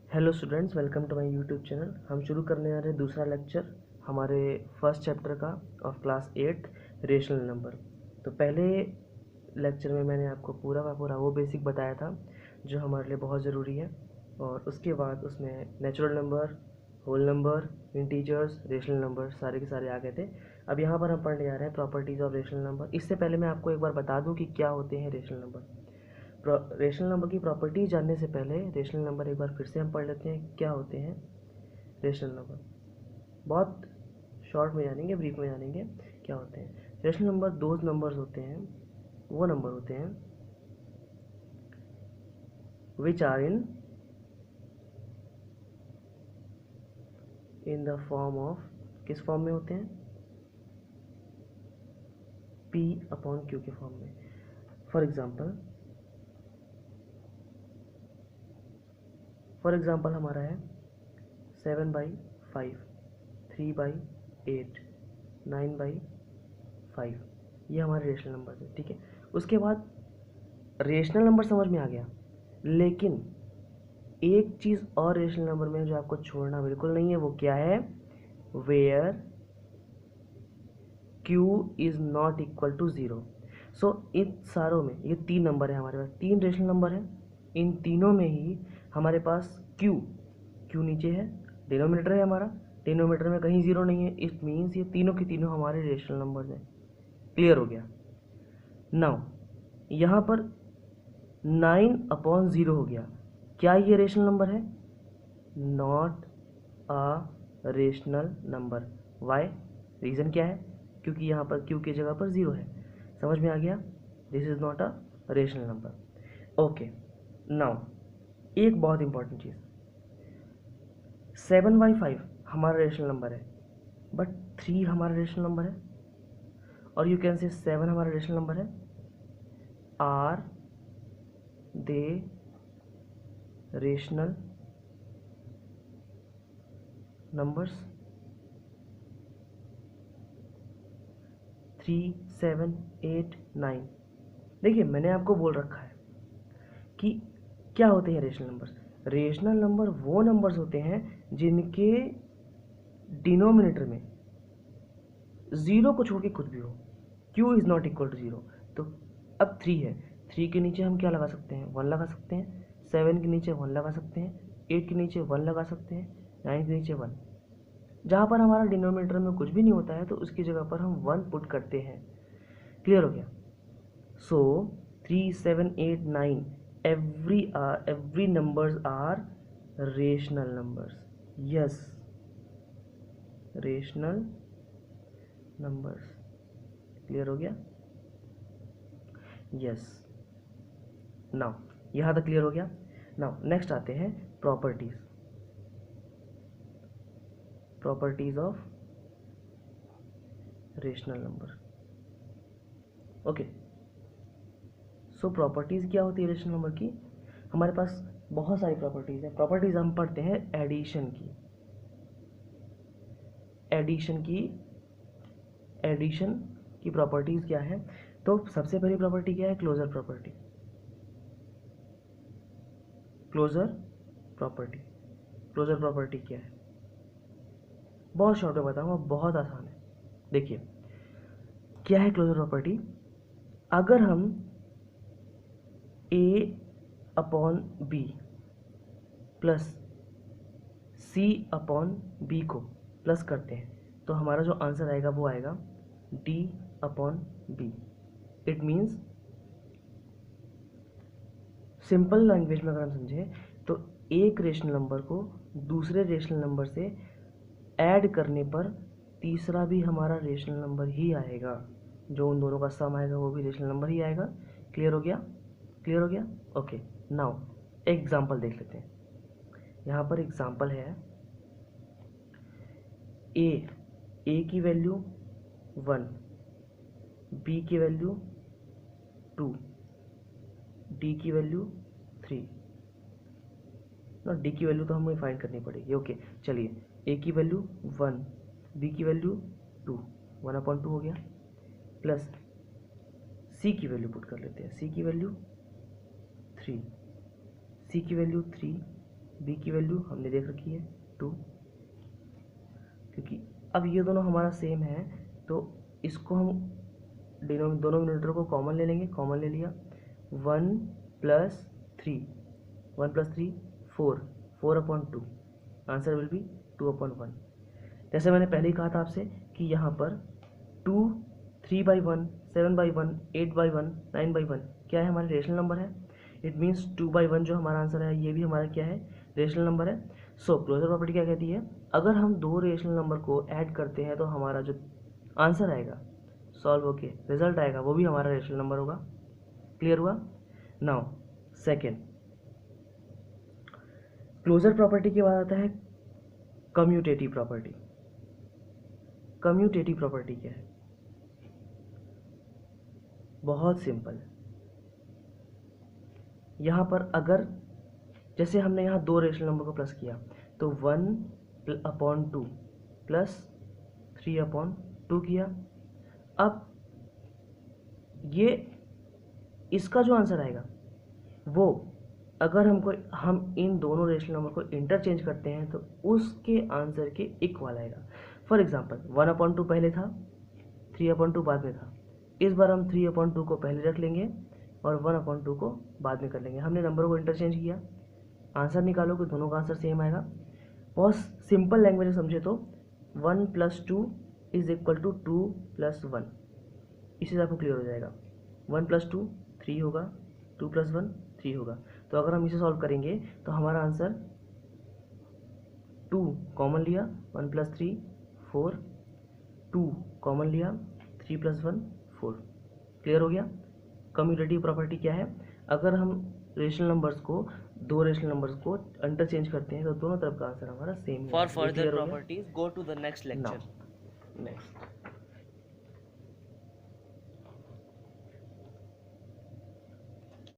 Hello students, welcome to my YouTube channel. हम शुरू करने जा रहे हैं दूसरा लेक्चर हमारे फर्स्ट चैप्टर का ऑफ क्लास 8 रेशनल नंबर। तो पहले लेक्चर में मैंने आपको पूरा का पूरा वो बेसिक बताया था जो हमारे लिए बहुत ज़रूरी है, और उसके बाद उसमें natural number, whole number, integers, rational number सारे के सारे आ गए थे। अब यहाँ पर हम पढ़ने जा रहे हैं प्रॉपर्टीज़ ऑफ रेशनल नंबर। इससे पहले मैं आपको एक बार बता दूँ कि क्या होते हैं रेशनल नंबर। रेशनल नंबर की प्रॉपर्टी जानने से पहले रेशनल नंबर एक बार फिर से हम पढ़ लेते हैं क्या होते हैं रेशनल नंबर। बहुत शॉर्ट में जानेंगे, ब्रीफ में जानेंगे क्या होते हैं रेशनल नंबर। दो नंबर्स होते हैं, वो नंबर होते हैं which are in the form of, किस फॉर्म में होते हैं, P अपॉन Q के फॉर्म में। फॉर एग्जाम्पल हमारा है 7/5, 3/8, 9/5। ये हमारे रेशनल नंबर है, ठीक है। उसके बाद रेशनल नंबर समझ में आ गया, लेकिन एक चीज़ और रेशनल नंबर में जो आपको छोड़ना बिल्कुल नहीं है, वो क्या है, where Q is not equal to 0। So इन सारों में ये तीन नंबर है, हमारे पास तीन रेशनल नंबर है। इन तीनों में ही हमारे पास Q नीचे है, डिनोमिनेटर है हमारा, डिनोमिनेटर में कहीं जीरो नहीं है। इट मीन्स ये तीनों के तीनों हमारे रेशनल नंबर्स हैं। क्लियर हो गया। नाउ यहाँ पर 9/0 हो गया, क्या ये रेशनल नंबर है? Not a rational number. Why? Reason क्या है? क्योंकि यहाँ पर Q की जगह पर 0 है। समझ में आ गया? This is not a rational number. Okay, now एक बहुत इंपॉर्टेंट चीज़, 7/5 हमारा रेशनल नंबर है, बट 3 हमारा रेशनल नंबर है, और यू कैन से 7 हमारा रेशनल नंबर है। Are they rational numbers? 3, 7, 8, 9। देखिए, मैंने आपको बोल रखा है कि क्या होते हैं रेशनल नंबर्स। रेशनल नंबर वो नंबर्स होते हैं जिनके डिनोमिनेटर में 0 को छोड़ के कुछ भी हो। Q is not equal to 0। तो अब 3 है, 3 के नीचे हम क्या लगा सकते हैं? 1 लगा सकते हैं। 7 के नीचे 1 लगा सकते हैं। 8 के नीचे 1 लगा सकते हैं। 9 के नीचे 1। जहाँ पर हमारा डिनोमिनेटर में कुछ भी नहीं होता है तो उसकी जगह पर हम 1 पुट करते हैं। क्लियर हो गया? सो 3, 7, 8, 9 every numbers are rational numbers. Yes, rational numbers. Clear हो गया? यस। नाउ यहाँ तक क्लियर हो गया। नाउ नेक्स्ट आते हैं properties of rational number. Okay, so properties क्या होती है रेशनल नंबर की? हमारे पास बहुत सारी प्रॉपर्टीज़ हैं। प्रॉपर्टीज़ हम पढ़ते हैं एडिशन की। एडिशन की प्रॉपर्टीज़ क्या है? तो सबसे पहली प्रॉपर्टी क्या है? Closure property. क्लोजर प्रॉपर्टी क्या है? बहुत शॉर्ट में बताऊंगा, बहुत आसान है। देखिए, क्या है क्लोजर प्रॉपर्टी? अगर हम A/B प्लस C/B को प्लस करते हैं तो हमारा जो आंसर आएगा वो आएगा D/B। It means, simple language में अगर हम समझें तो एक रेशनल नंबर को दूसरे रेशनल नंबर से ऐड करने पर तीसरा भी हमारा रेशनल नंबर ही आएगा। जो उन दोनों का सम आएगा वो भी रेशनल नंबर ही आएगा। क्लियर हो गया? ओके, नाउ एग्जाम्पल देख लेते हैं। यहाँ पर एग्जाम्पल है ए की वैल्यू 1, बी की वैल्यू 2, डी की वैल्यू 3। ना, डी की वैल्यू तो हमें फाइंड करनी पड़ेगी। ओके, चलिए, ए की वैल्यू 1, बी की वैल्यू 2, 1/2 हो गया, प्लस सी की वैल्यू पुट कर लेते हैं। सी की वैल्यू 3, बी की वैल्यू हमने देख रखी है 2, क्योंकि अब ये दोनों हमारा सेम है तो इसको हम डिनोमिनेटर को कॉमन ले लेंगे, कॉमन ले लिया 1 + 3, 1 + 3 4, 4/2, आंसर विल बी 2/1। जैसे मैंने पहले ही कहा था आपसे कि यहाँ पर 2, 3/1, 7/1, 8/1, 9/1 क्या है, हमारे रेशनल नंबर है। इट मीन्स 2/1 जो हमारा आंसर है ये भी हमारा क्या है, रेशनल नंबर है। सो क्लोजर प्रॉपर्टी क्या कहती है, अगर हम दो रेशनल नंबर को ऐड करते हैं तो हमारा जो आंसर आएगा सॉल्व होके रिजल्ट आएगा वो भी हमारा रेशनल नंबर होगा। क्लियर हुआ। नाउ सेकेंड, क्लोजर प्रॉपर्टी के बाद आता है कम्यूटेटिव प्रॉपर्टी। कम्यूटेटिव प्रॉपर्टी क्या है, बहुत सिंपल। यहाँ पर अगर जैसे हमने यहाँ दो रेशनल नंबर को प्लस किया तो 1/2 प्लस 3/2 किया। अब ये इसका जो आंसर आएगा वो अगर हम इन दोनों रेशनल नंबर को इंटरचेंज करते हैं तो उसके आंसर के इक्वल आएगा। फॉर एग्जांपल 1/2 पहले था, 3/2 बाद में था। इस बार हम 3/2 को पहले रख लेंगे और 1/2 को बाद में कर लेंगे। हमने नंबरों को इंटरचेंज किया, आंसर निकालो कि दोनों का आंसर सेम आएगा। बहुत सिंपल लैंग्वेज में समझे तो 1 + 2 = 2 + 1, इससे आपको क्लियर हो जाएगा। 1 + 2 3 होगा, 2 + 1 3 होगा। तो अगर हम इसे सॉल्व करेंगे तो हमारा आंसर 2 कॉमन लिया, 1 + 3 4, 2 कॉमन लिया, 3 + 1 4। क्लियर हो गया। कम्यूटेटिव प्रॉपर्टी क्या है, अगर हम रेशनल नंबर्स को दो रेशनल नंबर्स को इंटरचेंज करते हैं तो दोनों तरफ का आंसर हमारा सेम है। For further properties, go to the next lecture.